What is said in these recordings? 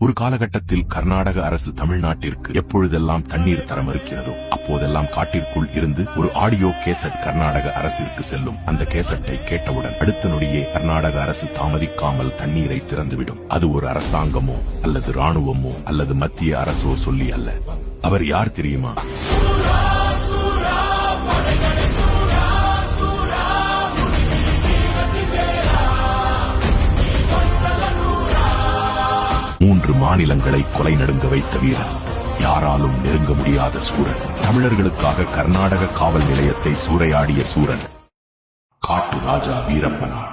ஒரு காலகட்டத்தில் கர்நாடக அரசு தமிழ்நாட்டிற்கு எப்பொழுதெல்லாம் தண்ணீர் தர மறுக்கிறதோ அப்போதெல்லாம் காட்டிற்குள் இருந்து ஒரு ஆடியோ கேசட் கர்நாடக அரசிற்கு செல்லும். அந்த கேசட்டை கேட்டவுடன் அடுத்த நொடியே கர்நாடக அரசு தாமதிக்காமல் தண்ணீரை திறந்துவிடும். அது ஒரு அரசாங்கமோ அல்லது ராணுவமோ அல்லது மத்திய அரசோ சொல்லி அல்ல. அவர் யார் தெரியுமா? மூன்று மாநிலங்களை கொலை நடுங்க வைத்த வீரன், யாராலும் நெருங்க முடியாத சூரன், தமிழர்களுக்காக கர்நாடக காவல் நிலையத்தை சூறையாடிய சூரன், காட்டு ராஜா வீரப்பனார்.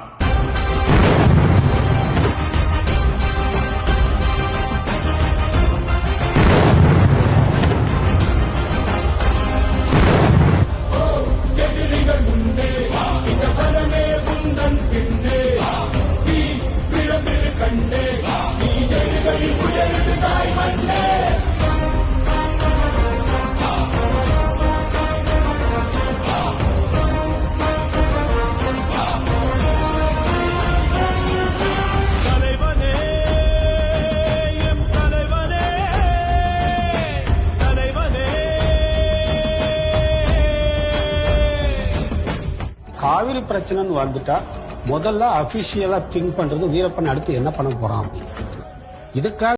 காவிரி பிரச்சனைன்னு வந்துட்டா முதல்ல அபிஷியலா திங்க் பண்றது வீரப்பன் அடுத்து என்ன பண்ண போறான். இதுக்காக